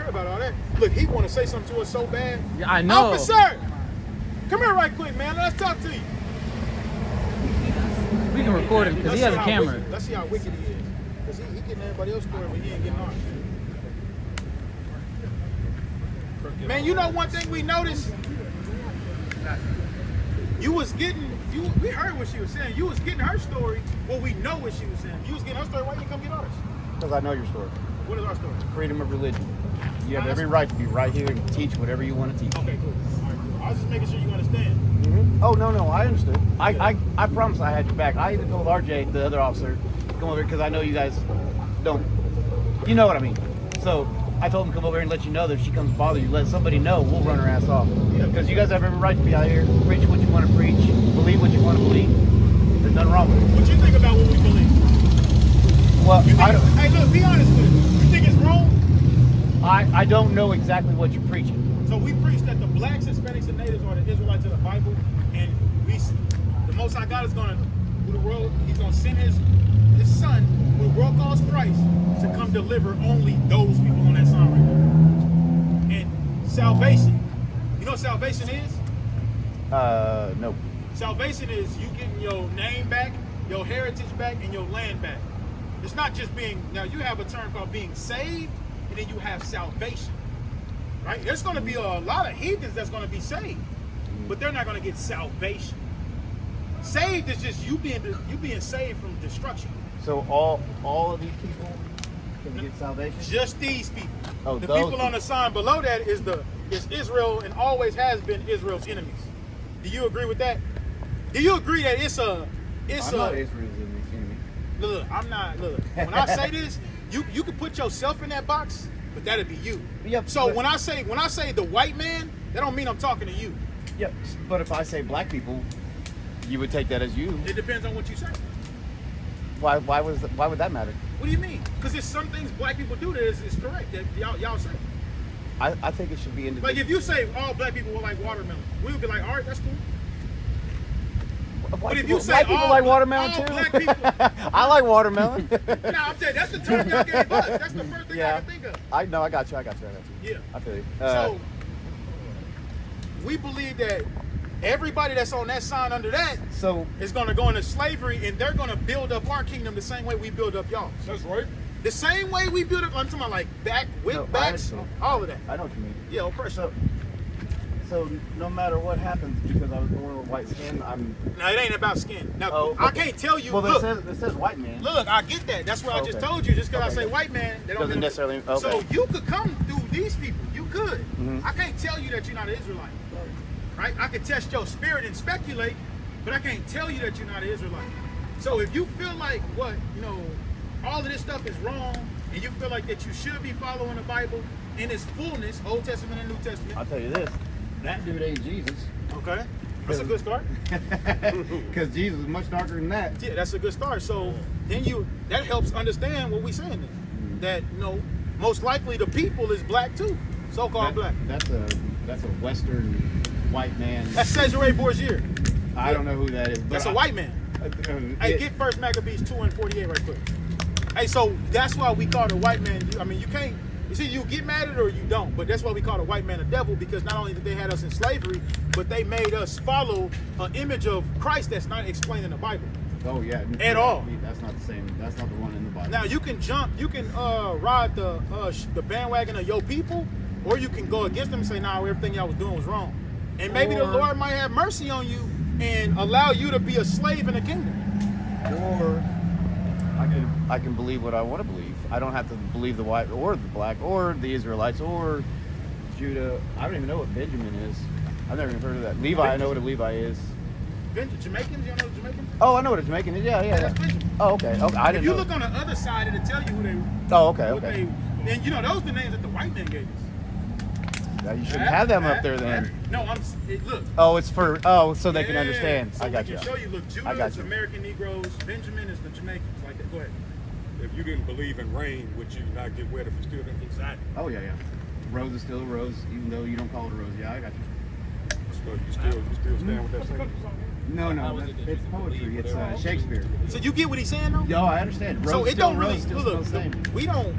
care about all that. Look, he want to say something to us so bad. Yeah, I know. Officer, come here right quick, man. Let's talk to you. We can record him because he has a camera. Let's see how wicked he is. Because he getting everybody else's story, but he ain't getting ours. Man, you know one thing we noticed? You was getting, we heard what she was saying. You was getting her story. Well, we know what she was saying. You was getting her story. Why didn't you come get ours? Because I know your story. What is our story? Freedom of religion. You have every right to be right here and teach whatever you want to teach. Okay, cool. All right, cool. I was just making sure you understand. Mm-hmm. Oh, no, I understood. I promise I had your back. I even told RJ, the other officer, come over here because I know you guys don't, you know what I mean. So I told him to come over here and let you know that if she comes to bother you, let somebody know, we'll run her ass off. Because you guys have every right to be out here, preach what you want to preach, believe what you want to believe. There's nothing wrong with it. What you think about what we believe? Well, I don't. Hey, look, be honest with me. You think it's wrong? I don't know exactly what you're preaching. So we preach that the blacks, Hispanics, and natives are the Israelites of the Bible, and the Most High God is going to, through the world, he's going to send his son, who the world calls Christ, to come deliver only those people on that sign right there. And salvation, you know what salvation is? No. Salvation is you getting your name back, your heritage back, and your land back. It's not just being, now you have a term called being saved, and then you have salvation, right? There's going to be a lot of heathens that's going to be saved, but they're not going to get salvation. Saved is just you being saved from destruction. So all of these people can get salvation? Just these people. Oh, the those people on the sign below that is Israel, and always has been Israel's enemies. Do you agree with that? Do you agree that it's I'm not Israel's enemy. Look, I'm not. Look, when I say this, you can put yourself in that box, but that'd be you. Yep, so when I say the white man, that don't mean I'm talking to you. Yep. But if I say black people, you would take that as you. It depends on what you say. Why would that matter? What do you mean? Because there's some things black people do that is correct that y'all say. I think it should be individual. Like if you say all black people will like watermelon, we would be like, all right, that's cool. But if you say black people like watermelon too, black people, I like watermelon. Nah, I'm saying that's the term y'all gave us. That's the first thing I can think of. I got you. Yeah. I feel you. So we believe that everybody that's on that sign under that is going to go into slavery, and they're going to build up our kingdom the same way we build up y'all. That's right. The same way we build up. I'm talking about like backs, all of that. I know what you mean. Yeah, oppression. So no matter what happens, because I was born with white skin, I'm. No, it ain't about skin. Now I can't tell you. Well, look, it says white man. Look, I get that. That's what I just told you. Just because I say white man, they don't doesn't necessarily. Okay. So you could come through these people. You could. Mm-hmm. I can't tell you that you're not an Israelite. Right? I can test your spirit and speculate, but I can't tell you that you're not an Israelite. So if you feel like all of this stuff is wrong, and you feel like that you should be following the Bible in its fullness, Old Testament and New Testament. I'll tell you this. That dude ain't Jesus. Okay. That's a good start. Because Jesus is much darker than that. Yeah, that's a good start. So then that helps understand what we're saying then. That most likely the people is black too. So-called black. That's a Western white man. That's Cesare Borgia. I don't know who that is. That's a white man. Hey, get First Maccabees 2:48 right quick. Hey, so that's why we call the white man. I mean, you can't. You see, you get mad at it or you don't. But that's why we call the white man a devil, because not only did they had us in slavery, but they made us follow an image of Christ that's not explained in the Bible. Oh yeah. At all. That's not the same. That's not the one in the Bible. Now you can ride the bandwagon of your people, or you can go against them and say, nah, everything y'all was doing was wrong. And maybe the Lord might have mercy on you and allow you to be a slave in the kingdom. Or I can believe what I want to believe. I don't have to believe the white or the black or the Israelites or Judah. I don't even know what Benjamin is. I've never even heard of that. Levi, I know what a Levi is. Jamaicans, you know what a Jamaican? Oh, I know what a Jamaican is. Yeah. That's Benjamin. Oh, okay. I didn't know. If you look on the other side, it'll tell you who they. Oh, okay. And those are the names that the white man gave us. Now you shouldn't have them up there then. No, look. Oh, it's for so they can understand. So I got you. Show you. Look, Judah is American Negroes. Benjamin is the Jamaicans. Like that. Go ahead. If you didn't believe in rain, would you not get wet if you still didn't? Exactly. Oh yeah. Rose is still a rose, even though you don't call it a rose. Yeah, I got you. So you still stand with that statement? No, it's poetry. It's Shakespeare. So you get what he's saying, though? I understand. Rose so it don't really look. We don't.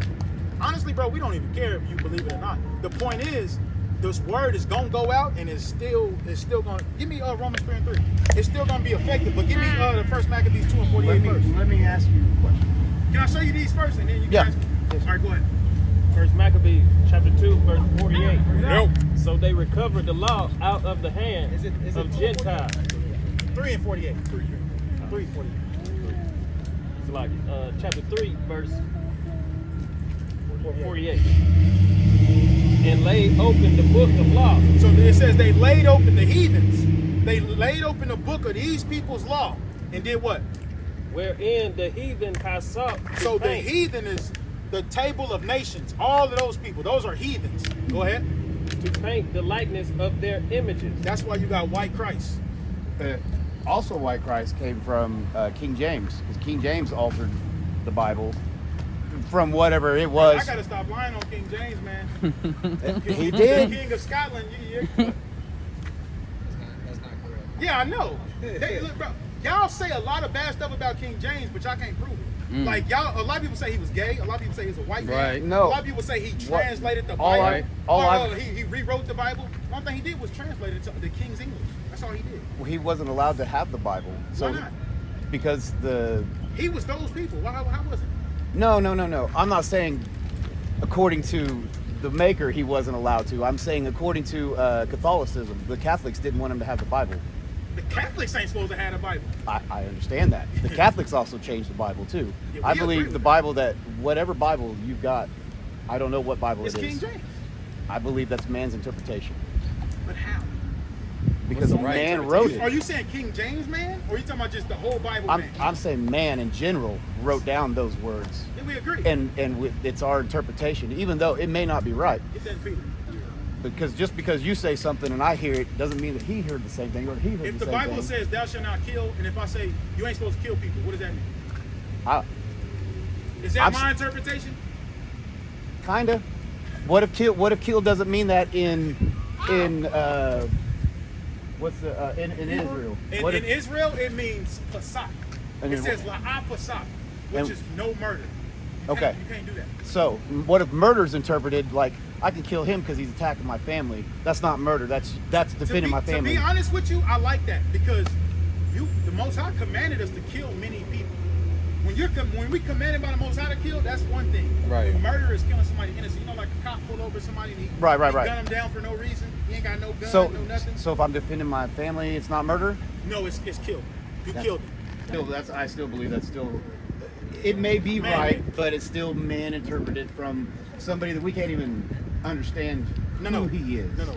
Honestly, bro, we don't even care if you believe it or not. fine. The point is, this word is gonna go out, and it's still gonna give me Romans 3 and 3. It's still gonna be effective, but give me the first Maccabees 2 and 48 first. Let me ask you a question. Can I show you these first, and then you can Yeah. ask me? All right, go ahead. First Maccabees chapter 2, verse 48. Nope. So they recovered the law out of the hand of Gentiles. 3 and 48. 3 and 48. It's like chapter 3, verse 48. And laid open the book of law. So it says they laid open the heathens. They laid open the book of these people's law and did what? Wherein the heathen has sought to So the paint, heathen is the table of nations. All of those people, those are heathens. Go ahead. to paint the likeness of their images. That's why you got white Christ. Also, white Christ came from King James, because King James altered the Bible from whatever it was. I gotta stop lying on King James, man. He The did. King of Scotland. That's not correct. Yeah, I know. Look, bro, y'all say a lot of bad stuff about King James, but y'all can't prove it. Like y'all, a lot of people say he was gay. A lot of people say he was a white man. Right. No. A lot of people say he What- translated the all Bible. I- He rewrote the Bible. One thing he did was translate it to the King's English. That's all he did. Well, he wasn't allowed to have the Bible. So, Why not? because He was those people. How was it? No. I'm not saying according to the maker he wasn't allowed to. I'm saying according to Catholicism, the Catholics didn't want him to have the Bible. The Catholics ain't supposed to have the Bible. I understand that. The Catholics also changed the Bible too. Yeah, we I agree believe with the that. Bible whatever Bible you've got, I don't know what Bible It's it King is. James. I believe that's man's interpretation But how? because What's the right man wrote Are it. you saying King James, man? Or are you talking about just the whole Bible, man? I'm saying man in general wrote down those words, Then we agree. it's our interpretation, even though it may not be right. Get that Peter. Because just because you say something and I hear it doesn't mean that he heard the same thing or he heard If the the same Bible thing. says thou shalt not kill, and if I say you ain't supposed to kill people, what does that mean? Is that I'm my interpretation? Kinda. What if kill doesn't mean that in what's the in Israel? What In if- Israel, it means pasak. And It then says what- la'a pasak, which And- is no murder. Okay. You can't do that. So what if murder's interpreted like I can kill him because he's attacking my family? That's not murder. That's defending my family. To be honest with you, I like that because the Most High commanded us to kill many people. When we commanded by the Most High to kill, that's one thing. Right. When murder is killing somebody innocent, you know, like a cop pull over somebody and he Right. gun him down for no reason. He ain't got no gun, So no nothing. so if I'm defending my family, it's not murder. No, it's kill. You That's- killed him. Still, I still believe that's still. It may be Man. right, but it's still man interpreted from somebody that we can't even understand who he is. No.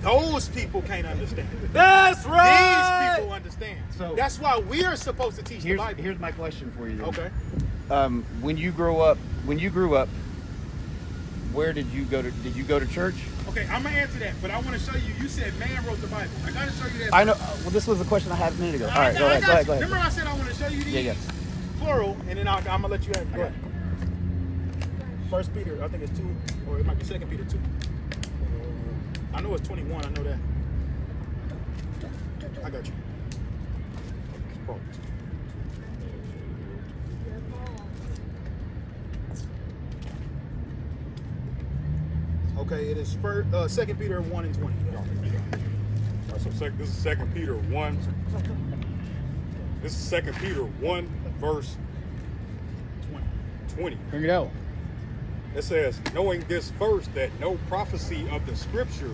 Those people can't understand. That's These right. people understand. So- that's why we are supposed to teach the Bible. Here's my question for you. Then. Okay. When you grew up, where did you go to? Did you go to church? Okay, I'm gonna answer that, but I want to show you. You said man wrote the Bible. I gotta show you that. I know. Well, this was the question I had a minute ago. All right, I go ahead. got Go ahead. you. Go ahead. Remember I said I want to show you these? Yeah. Plural, and then I'm gonna let you have. Go Okay. ahead. First Peter, I think it's 2, or it might be Second Peter 2. I know it's 21. I know that. I got you. Okay, it is Second Peter 1 and 20. All right, so this is 2 Peter 1. This is 2 Peter 1, verse 20. Bring it out. It says, knowing this first, that no prophecy of the scripture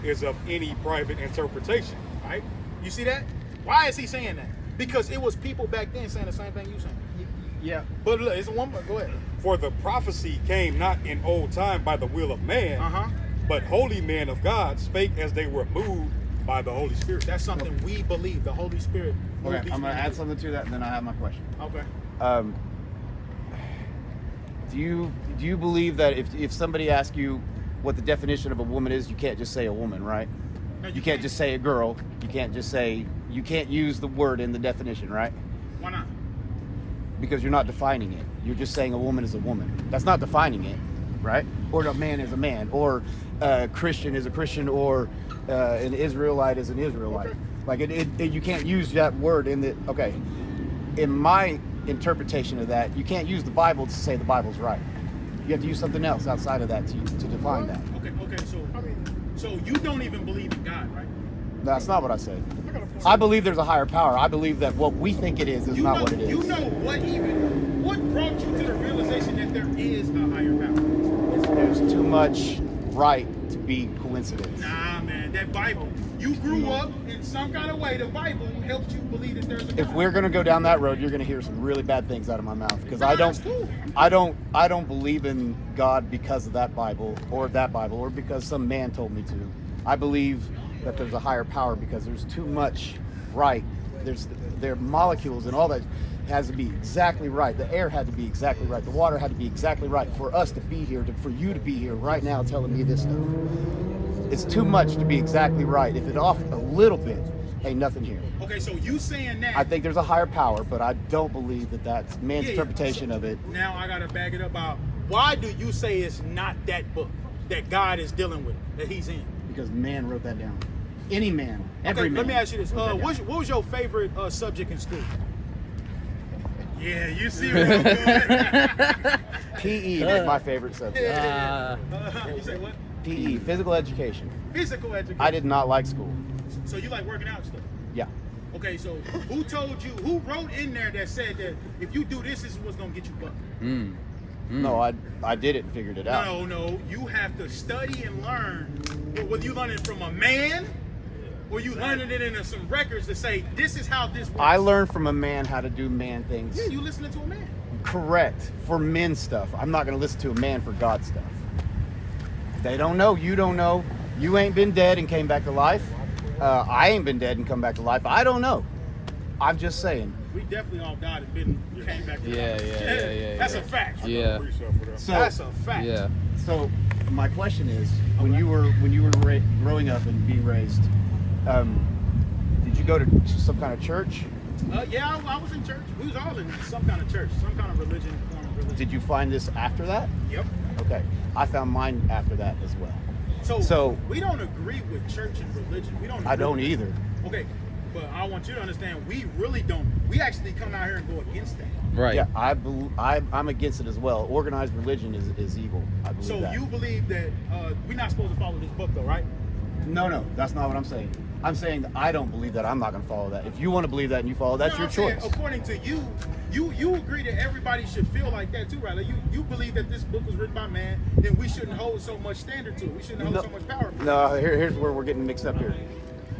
is of any private interpretation. Right? You see that? Why is he saying that? Because it was people back then saying the same thing you saying. Yeah. But look, it's one more. Go ahead. For the prophecy came not in old time by the will of man, but holy men of God spake as they were moved by the Holy Spirit. That's something we believe. The Holy Spirit. moved Okay. these I'm gonna men. add something to that, and then I have my question. Okay. Do you believe that if somebody asks you what the definition of a woman is, you can't just say a woman, right? No, You can't just say a girl. You can't use the word in the definition, right? Why not? Because you're not defining it. You're just saying a woman is a woman. That's not defining it, right? Or a man is a man, or a Christian is a Christian, or an Israelite is an Israelite. Okay. Like you can't use that word in the. Okay, in my interpretation of that, you can't use the Bible to say the Bible's right. You have to use something else outside of that to define that. Okay. So you don't even believe in God, right? That's not what I said. I believe there's a higher power. I believe that what we think it is not what it is. You know what brought you to the realization that there is a higher power? There's too much right to be coincidence. Nah, man, that Bible. You grew up in some kind of way. The Bible helped you believe that there's a God. If we're gonna go down that road, you're gonna hear some really bad things out of my mouth because I don't believe in God because of that Bible or because some man told me to. I believe that there's a higher power because there's too much right. There are molecules and all that has to be exactly right. The air had to be exactly right. The water had to be exactly right for us to be here, for you to be here right now telling me this stuff. It's too much to be exactly right. If it off a little bit, ain't nothing here. Okay, so you saying that? I think there's a higher power, but I don't believe that that's man's interpretation of it. Now I gotta back it up out. Why do you say it's not that book that God is dealing with, that he's in? Because man wrote that down. Any man, every man. Let me ask you this. What was your favorite subject in school? Yeah, you see what I'm doing. PE was my favorite subject. You say what? PE, physical education. Physical education. I did not like school. So you like working out and stuff? Yeah. Okay, so who wrote in there that said that if you do this is what's gonna get you bucked? No, I did it and figured it out. No, you have to study and learn. Whether you learn it from a man or you learning it in some records to say this is how this works. I learned from a man how to do man things. Yeah, you listening to a man. Correct. For men stuff. I'm not going to listen to a man for God stuff. They don't know. You don't know. You ain't been dead and came back to life. I ain't been dead and come back to life. I don't know. I'm just saying. We definitely all died and came back to life. Yeah. That's a fact. Yeah. So, that's a fact. Yeah. So my question is, when you were growing up and being raised, did you go to some kind of church? Yeah, I was in church. We was all in some kind of church, some kind of religion, form of religion. Did you find this after that? Yep. Okay. I found mine after that as well. So we don't agree with church and religion. We don't. I don't either. Okay, but I want you to understand, we really don't. We actually come out here and go against that. Right. Yeah, I'm against it as well. Organized religion is evil. I believe So that. you believe that we're not supposed to follow this book, though, right? No, that's not what I'm saying. I'm saying that I don't believe that. I'm not going to follow that. If you want to believe that and you follow, that's your choice. Saying, according to you agree that everybody should feel like that too, right? Like you believe that this book was written by man, then we shouldn't hold so much standard to it. We shouldn't hold so much power. No, here's where we're getting mixed up here.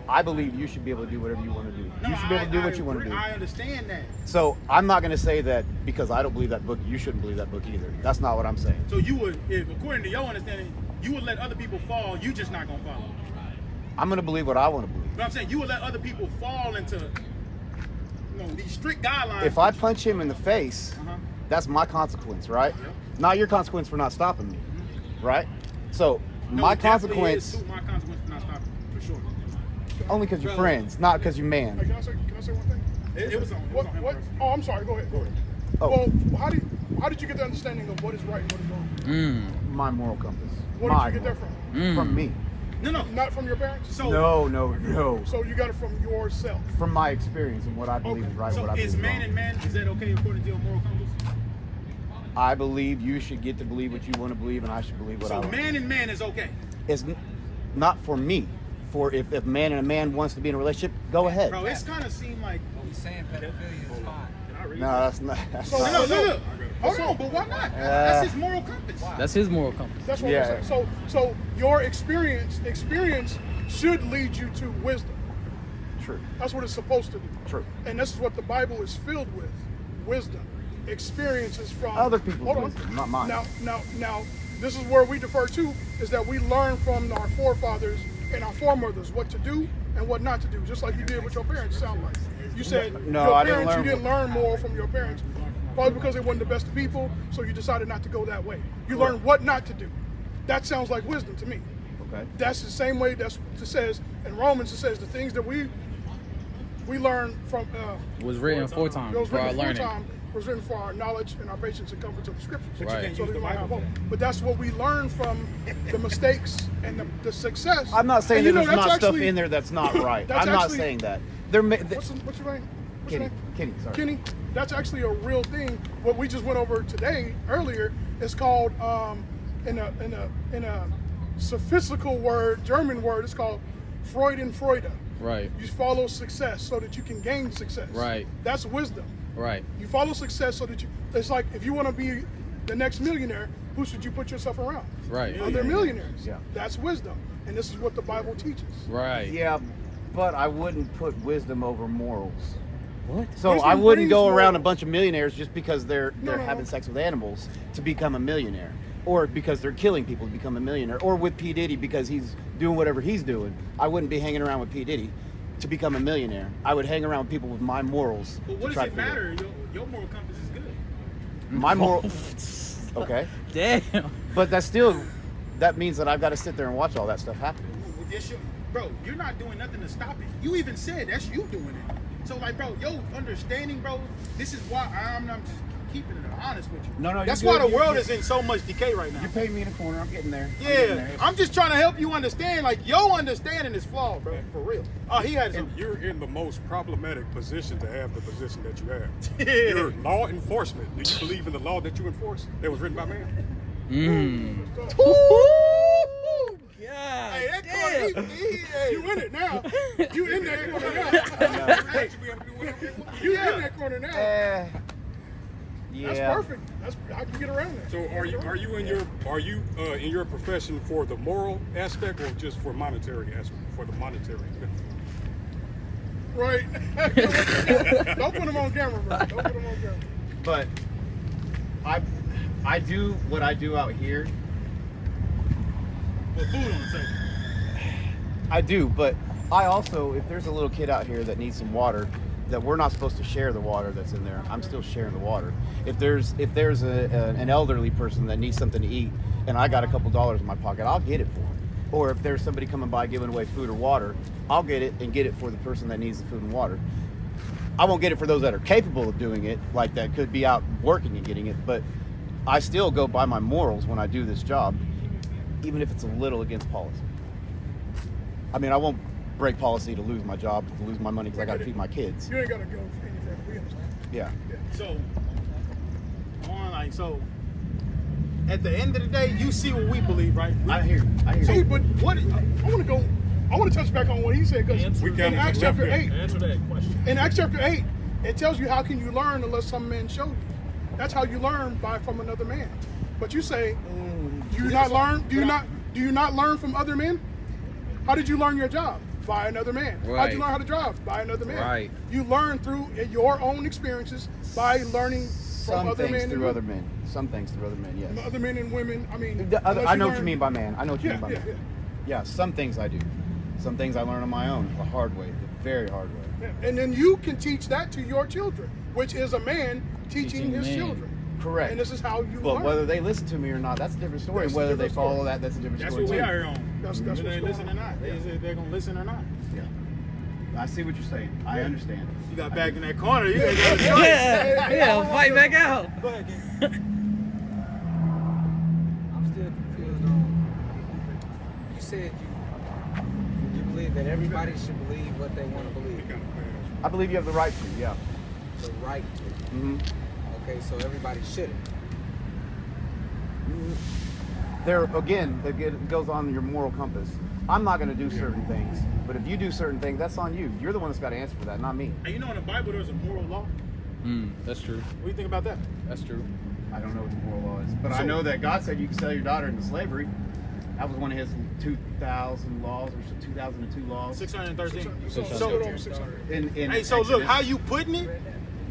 I believe you should be able to do whatever you want to do. You should be able to do what you want to do. I understand that. So I'm not going to say that because I don't believe that book, you shouldn't believe that book either. That's not what I'm saying. So you would, if according to your understanding, you would let other people fall. You just not gonna follow. I'm going to believe what I want to believe. But I'm saying you would let other people fall into, these strict guidelines. If I punch him in the face, that's my consequence, right? Yep. Not your consequence for not stopping me, right? So No, my it definitely consequence, is too. My consequence for not stopping, for sure. only because you're friends, not because you're man. Hey, can I say one thing? It was on. It was on him What? first. Oh, I'm sorry. Go ahead. Oh. Well, how did you get the understanding of what is right and what is wrong? My moral compass. Where did you get that from? From me. No. Not from your parents? So No. So you got it from yourself. From my experience and what I believe is right, So what I believe is is man wrong. and man? Is that okay according to your moral compass? I believe you should get to believe what you want to believe, and I should believe what I So want. man and man is okay. It's not for me. For if man and a man wants to be in a relationship, go ahead. Bro, it's kind of seemed like. He's saying pedophilia is fine. Can I read No, that's not. That's So, not. Look. Hold on, but why not? That's his moral compass. That's his moral compass. That's what Yeah. I'm saying. So your experience should lead you to wisdom. True. That's what it's supposed to do. True. And this is what the Bible is filled with: wisdom, experiences from Other people's Hold on. wisdom, not mine. Now, this is where we defer to, is that we learn from our forefathers and our foremothers what to do and what not to do, just like you did with your parents. Sound like you said No, your I didn't parents, learn you didn't learn more from your parents, probably because they weren't the best of people, so you decided not to go that way. You learned what not to do. That sounds like wisdom to me. Okay. That's the same way it says in Romans. It says the things that we learn from Was written four times was for our written learning. time was written for our knowledge and our patience and comfort of the scriptures. Right. So that we might have hope. But that's what we learn from the mistakes and the success. I'm not saying And that you know, there's that's not stuff actually- in there that's not right. that's I'm not actually- saying that. What's your name? Kenny. Sorry. Kenny, that's actually a real thing. What we just went over today, earlier, It's called in a sophistical word, German word. It's called Freude. Right. You follow success so that you can gain success. Right. That's wisdom. Right. You follow success so that you. It's like if you want to be the next millionaire, who should you put yourself around? Right. Other millionaires. Yeah. That's wisdom, and this is what the Bible teaches. Right. Yeah, but I wouldn't put wisdom over morals. What? So Wisdom I wouldn't brings go around a morals. bunch of millionaires just because they're No. having sex with animals to become a millionaire, or because they're killing people to become a millionaire, or with P. Diddy because he's doing whatever he's doing. I wouldn't be hanging around with P. Diddy to become a millionaire. I would hang around with people with my morals. But to what does try it to figure matter? Your moral compass is good. My moral. Okay, Damn. but that means that I've got to sit there and watch all that stuff happen. Bro, you're not doing nothing to stop it. You even said that's you doing it. So like, bro, your understanding, bro, this is why I'm just keeping it honest with you. No, that's you're why good. the world is in so much decay right now. You're paying me in a corner. I'm getting there. Yeah, I'm just trying to help you understand. Like, your understanding is flawed, bro, for real. Oh, he had some. You're in the most problematic position to have the position that you have. Yeah. You're law enforcement. Do you believe in the law that you enforce that was written by man? Hey, that corner, hey. You in it now. You in that corner now. You in that corner now. Yeah. That's perfect. I can get around that. So are you in your profession for the moral aspect or just for monetary aspect, for the monetary benefit? Right. Don't put him on camera, bro. Don't put him on camera. But I do what I do out here. Put food on the table. I do, but I also, if there's a little kid out here that needs some water, that we're not supposed to share the water that's in there, I'm still sharing the water. If there's an elderly person that needs something to eat, and I got a couple dollars in my pocket, I'll get it for them. Or if there's somebody coming by giving away food or water, I'll get it and get it for the person that needs the food and water. I won't get it for those that are capable of doing it, like that could be out working and getting it, but I still go by my morals when I do this job, even if it's a little against policy. I mean, I won't break policy to lose my job, to lose my money because I got to feed my kids. You ain't got to go any further. We understand. Yeah. So, at the end of the day, you see what we believe, right? I hear you. Hey, but what? I want to touch back on what he said because We in kinda Acts left chapter it. 8, Answer that question. in Acts chapter 8, it tells you how can you learn unless some man show you. That's how you learn from another man. But you say, do you not learn from other men? How did you learn your job? By another man. How Right. did you learn how to drive? By another man. Right. You learn through your own experiences by learning from Some other things men through and other men. Some things through other men, yes. other men and women. I mean, I unless know what you learn- mean by man. I know what you Yeah, mean by yeah, man. yeah. Yeah, some things I do. Some things I learn on my own, the hard way, the very hard way. Yeah. And then you can teach that to your children, which is a man teaching his men. children. Correct. And this is how you But learn. whether they listen to me or not, that's a different story. That's a Whether they different story. follow that's a different That's story what we too. are here on. That's Whether what's they going listen or on. not. They're going to listen or not. Yeah. I see what you're saying. I understand. You got back in that corner. You ain't got a choice. Yeah, fight back out. Go ahead, King. I'm still confused on. You said you believe that everybody should believe what they want to believe. I believe you have the right to, yeah. The right to. Mm-hmm. Okay, so everybody shouldn't. There, again, it goes on your moral compass. I'm not going to do certain things, but if you do certain things, that's on you. You're the one that's got to answer for that, not me. And you know in the Bible there's a moral law. That's true. What do you think about that? That's true. I don't know what the moral law is, but I know that God said you can sell your daughter into slavery. That was one of his 2000 laws or 2002 laws. 613. So, So- over 600. Hey, so look, how you putting it,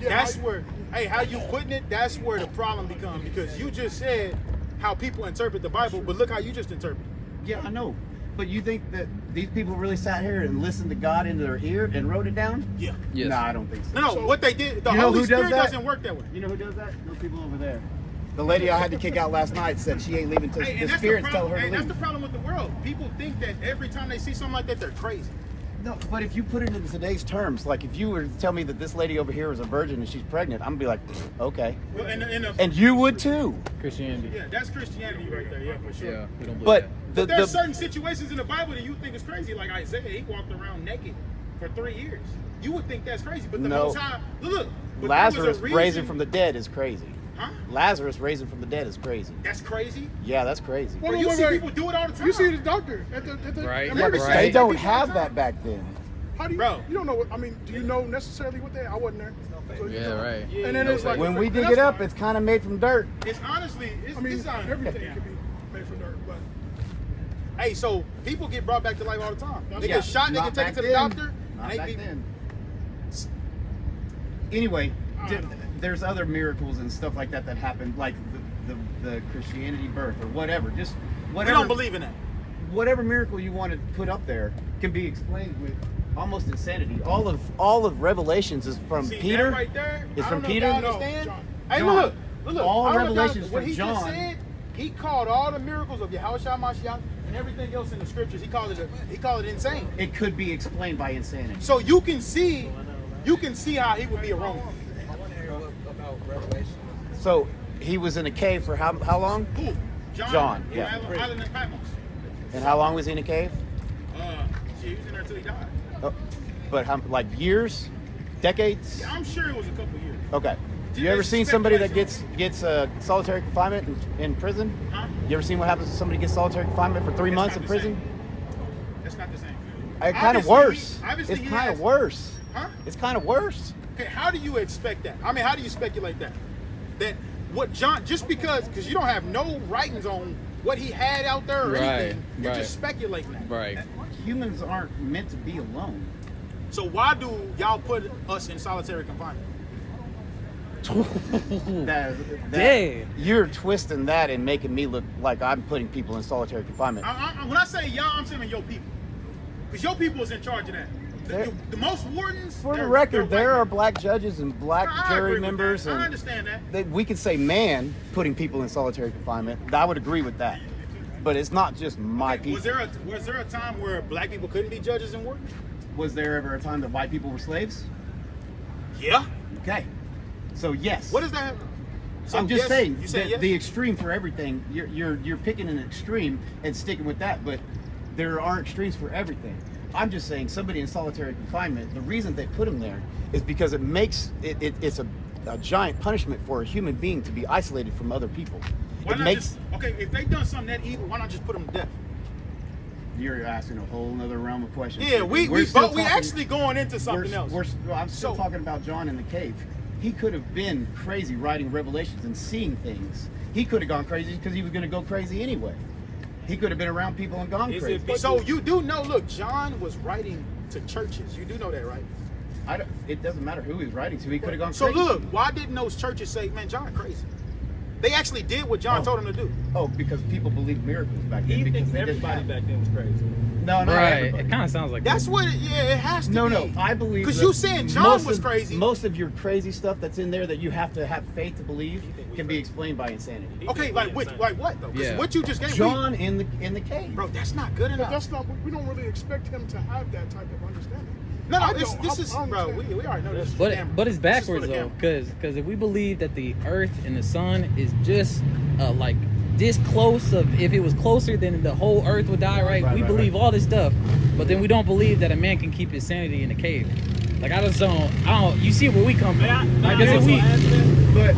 Yeah, that's how- where, how you putting it, that's where the problem becomes. Because you just said how people interpret the Bible, but look how you just interpret it. Yeah, I know. But you think that these people really sat here and listened to God into their ear and wrote it down? Yeah. Yes. No, I don't think so. No, what they did, the You know Holy who does Spirit that? doesn't work that way. You know who does that? Those people over there. The lady I had to kick out last night said she ain't leaving until Hey, the and that's spirits tell her hey, to that's leave. the problem with the world. People think that every time they see something like that, they're crazy. No, but if you put it in today's terms, like if you were to tell me that this lady over here is a virgin and she's pregnant, I'm gonna be like, okay. Well, And you would too. Christianity. yeah, that's Christianity right there. Yeah, for sure. Yeah, we don't believe But that. But there's certain situations in the Bible that you think is crazy. Like Isaiah, he walked around naked for 3 years. You would think that's crazy, but the No. Most High, look. But there was a Lazarus reason- raising from the dead is crazy. Huh? Lazarus raising from the dead is crazy. That's crazy. Yeah, that's crazy. Wait, Bro, you wait, see wait. people do it all the time. You see the doctor at the Right, emergency. right. They don't People all have the that time. back then. How do you? Bro. You don't know what I mean. Do you know necessarily what they? I wasn't there. So you Yeah, know. right. And then it's like When we dig that's it up, fine. it's kind of made from dirt. It's honestly, it's, I mean, it's on everything can be made from dirt, but Hey, so people get brought back to life all the time. They Yeah, get shot, they not get taken back to the then. doctor, Not and they back be then. Anyway, there's other miracles and stuff like that that happen, like the Christianity birth or whatever. Just We whatever. don't believe in that. Whatever miracle you want to put up there can be explained with almost insanity. All of Revelations is from See, Peter. that right there, It's I from don't know if Peter. y'all No, understand. John. Hey, John. look. All I don't know if Revelations what from he John. just said, he called all the miracles of Yahushua Mashiach and everything else in the scriptures. He called it insane. It could be explained by insanity. So you can see how he would be a Roman. I want to hear about Revelation. So he was in a cave for how long? Who? John, in yeah. Island of Patmos. And how long was he in a cave? He was in there until he died. But how, like years, decades? Yeah, I'm sure it was a couple years. Okay. Did You ever they seen somebody that speculate gets solitary confinement in prison? Huh? You ever seen what happens if somebody gets solitary confinement for 3 It's months not in the prison? That's not the same. It's kind of Obviously, worse. obviously It's he kind of has- worse. Huh? It's kind of worse. Okay, how do you expect that? I mean, how do you speculate that? That what John, just because you don't have no writings on what he had out there or Right, anything, you're right. just speculating that. Right. Humans aren't meant to be alone. So why do y'all put us in solitary confinement? That, Dang. You're twisting that and making me look like I'm putting people in solitary confinement. When I say y'all, I'm saying your people. Because your people is in charge of that. The most wardens. For the they're record, there white are people. black judges and black I agree jury with members, that. I and understand that. we could say man putting people in solitary confinement. I would agree with that, but it's not just my people. Was there a time where black people couldn't be judges and wardens? Was there ever a time that white people were slaves? Yeah. Okay, so yes. What is that? So I'm just yes, saying You say yes? the extreme for everything. You're picking an extreme and sticking with that, but there are extremes for everything. I'm just saying somebody in solitary confinement. The reason they put them there is because it makes it's a giant punishment for a human being to be isolated from other people. Why It not makes just, okay, if they done something that evil, why not just put them to death? you're asking a whole other realm of questions. Yeah, we still talking- actually going into something else. I'm still So- talking about John in the cave. He could have been crazy writing Revelations and seeing things. He could have gone crazy because he was going to go crazy anyway. He could have been around people and gone crazy. So you do know, look, John was writing to churches. You do know that, right? It doesn't matter who he's writing to. He could have gone So crazy. look, why didn't those churches say, man, John crazy? They actually did what John told them to do. Oh, because people believed miracles back then. He because thinks they didn't everybody have- back then was crazy. No, not Right. everybody. It kind of sounds like That's that. what, it has to No, be. no, I believe Because that you saying John most was of- crazy. Most of your crazy stuff that's in there that you have to have faith to believe can be explained by insanity. Okay, like what though? Because Yeah. what you just gave me, John in the cave. bro, that's not good but enough. that's not. We don't really expect him to have that type of understanding. No, I this don't- is, I bro. understand. We already know this. is for camera. But it's This is for backwards the though, camera. because if we believe that the Earth and the Sun is just like this close of, if it was closer, then the whole Earth would die, right? We believe all this stuff, but then we don't believe that a man can keep his sanity in a cave. Like I don't. You see where we come from? Like, May I if we, also ask that? But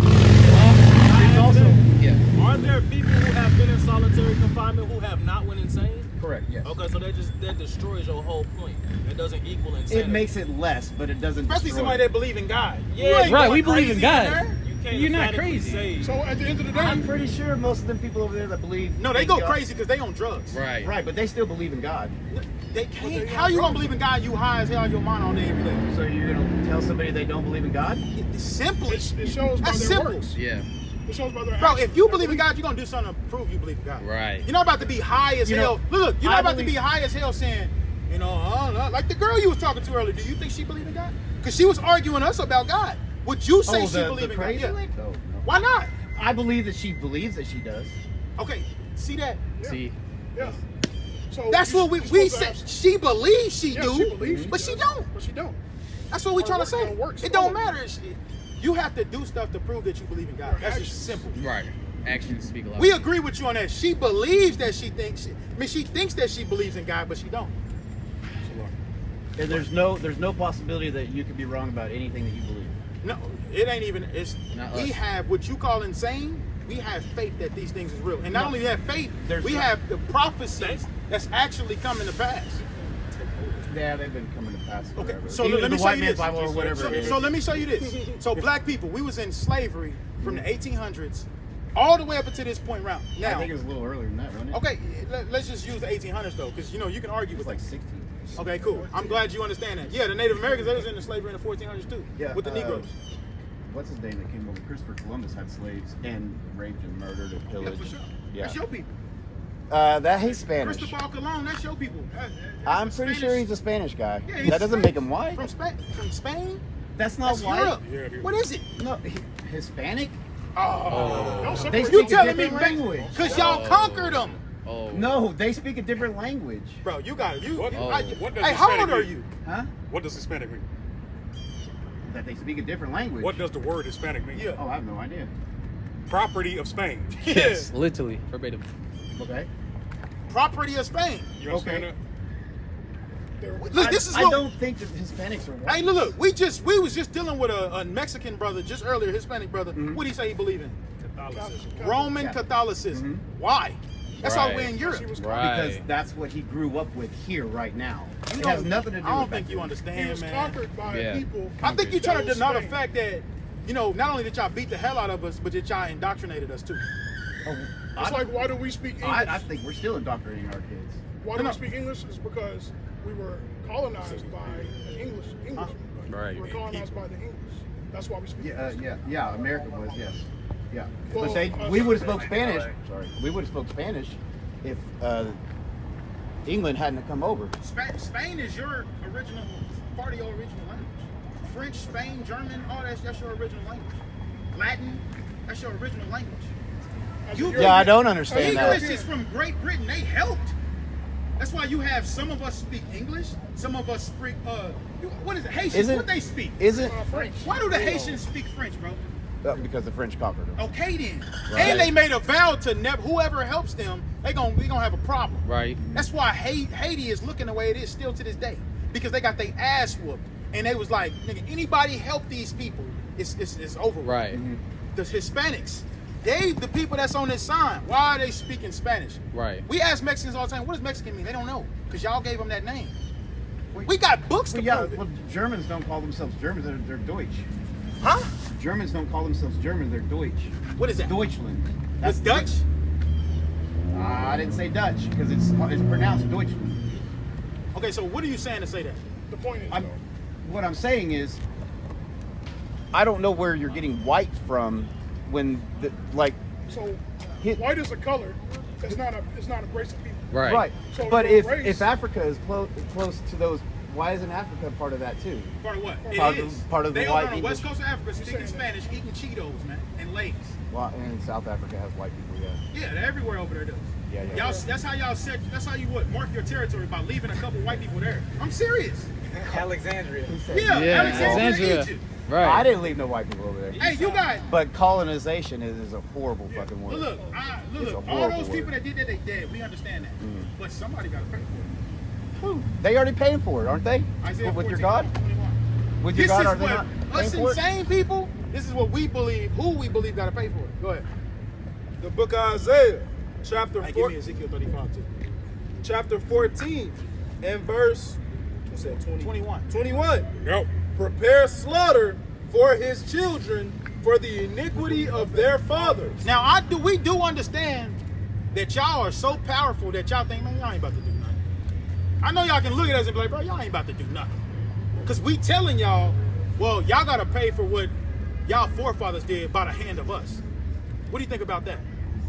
It's also yeah. Are there people who have been in solitary confinement who have not went insane? correct. Yes. Okay, so that destroys your whole point. It doesn't equal insanity. It makes it less, but it doesn't. Especially destroy somebody it. that believe in God. Yeah, ain't Right, going we believe crazy in God. there. You can't You're not emphatically crazy. say- So at the end of the day, I'm pretty sure most of them people over there that believe. No, they in go God- crazy because they on drugs. Right. Right, but they still believe in God. They can't. How you gonna believe in God? You high as hell on your mind all day every day. So you're gonna tell somebody they don't believe in God? It's simple. it shows by That's their simple. works. Yeah. It shows by their Bro, actions. if you believe in God, you're gonna do something to prove you believe in God. Right. You're not about to be high as You know, hell. Look, you're not I about to believe- be high as hell saying, you know, I don't know, like the girl you was talking to earlier. Do you think she believe in God? Because she was arguing us about God. Would you say she believe in God? crazy Yeah. lady? No, no. Why not? I believe that she believes that she does. Okay, see that? See. Yeah. So That's you- what we you're supposed to said. have- She believes she Yeah, do, she believes she but she does, don't. But she don't. That's what we Her trying to work- say. her works It don't follow. matter. You have to do stuff to prove that you believe in God. Her That's actions. just simple. Right. Actions speak a lot. We agree with you on that. She believes that she thinks. She thinks that she believes in God, but she don't. And there's no possibility that you could be wrong about anything that you believe. No, it ain't even. It's Not we us. have what you call insane. We have faith that these things is real, and not only have faith, we no- have the prophecies that's actually coming to pass. Yeah, they've been coming to pass Okay, forever. so Even let me the show white you man's this. Bible or whatever. So, it is. so let me show you this. So black people, we was in slavery from the 1800s all the way up until this point round. Now, I think it was a little earlier than that, wasn't it? okay, let's just use the 1800s though, because you know you can argue It was with like like. 16. Okay, cool. I'm glad you understand that. Yeah, the Native Americans, they was into slavery in the 1400s too, Yeah, with the Negroes. What's his name that came over? Christopher Columbus had slaves and raped and murdered and Yeah, pillaged. for sure. Yeah. That's your people. That he's Spanish. Christopher Colon, that's your people. I'm pretty sure he's a Spanish guy. Yeah, he's That doesn't Spanish. make him white. From Spain? That's not That's white. Europe. Yeah, it is. What is it? No, Hispanic. Oh. Don't They separate speak You telling me different language. because y'all conquered them. Oh. No, they speak a different language. Bro, you got it. What- what does Hey, how Hispanic old are mean? you? Huh? What does Hispanic mean? That they speak a different language. What does the word Hispanic mean? Yeah. Oh, I have no idea. Property of Spain. Yes, literally verbatim. Okay. Property of Spain. You understand Okay. that? Look, this is I what. don't think that Hispanics are white. Hey, look. We was just dealing with a Mexican brother just earlier, Hispanic brother. What did he say he believed in? Roman Yeah. Catholicism. Why? That's all Right. we're in Europe. He was Right. Because that's what he grew up with here right now. You It has don't- nothing to do I don't with think back you then. understand, He was man. conquered by Yeah. people. I think you're trying to that was deny the Spain. fact that, you know, not only did y'all beat the hell out of us, but that y'all indoctrinated us too. It's like, why do we speak English? I think we're still indoctrinating our kids. Why do No. we speak English? Is because we were colonized by the English. Right. We were colonized by the English. That's why we speak English. Yeah. America was, yes. Yeah. Well, But we would have spoke Spanish. Sorry. We would have spoke Spanish if England hadn't come over. Spain is your original, part of your original language. French, Spain, German, all that's your original language. Latin, that's your original language. Yeah, I don't understand English that. is from Great Britain. They helped. That's why you have some of us speak English, some of us speak what is it? Haitians. What they speak? Isn't French. Why do the Haitians speak French, bro? because the French conquered them. Okay then. Right. And they made a vow to never. Whoever helps them, we gonna have a problem. Right. That's why Haiti is looking the way it is still to this day, because they got their ass whooped, and they was like, nigga, anybody help these people, it's over. with. Right. The Hispanics, the people that's on this sign, why are they speaking Spanish? Right. We ask Mexicans all the time, what does Mexican mean? They don't know, because y'all gave them that name. We got books to Yeah, prove it. well, Germans don't call themselves Germans, they're Deutsch. Huh? Germans don't call themselves German, they're Deutsch. What is that? Deutschland. That's Dutch? I didn't say Dutch because it's pronounced Deutschland. Okay, so what are you saying to say that? The point is, though, What I'm saying is, I don't know where you're getting white from when, so hit- white is a color. It's not a race of people. Right. right. So But your if race- Africa is close to those, why isn't Africa part of that too? Part of what? Part of the they white over on the west English- coast of Africa speaking saying Spanish, eating Cheetos, man, and lakes. Well, and South Africa has white people, yeah. Yeah, they're everywhere over there, though. Yeah. Y'all, that's how y'all set. That's how you mark your territory, by leaving a couple white people there. I'm serious. Alexandria. Yeah, Yeah, Alexandria, Alexandria. Egypt. Right. I didn't leave no white people over there. Hey, you got. But colonization is a horrible fucking word. Look, It's a all horrible those people word. that did that, they dead. We understand that. But somebody got to pay for it. They already paying for it, aren't they? Isaiah With your 14, God? 21. With your This God, is are they what not paying us for it? insane people. This is what we believe. Who we believe got to pay for it. Go ahead. The book of Isaiah, chapter Hey, 4, give me Ezekiel 35 too. chapter 14 and verse 21. 21. Yep. Prepare slaughter for his children for the iniquity of their fathers. Now, we do understand that y'all are so powerful that y'all think, man, y'all ain't about to do nothing. I know y'all can look at us and be like, bro, y'all ain't about to do nothing. Because we telling y'all, well, y'all got to pay for what y'all forefathers did by the hand of us. What do you think about that?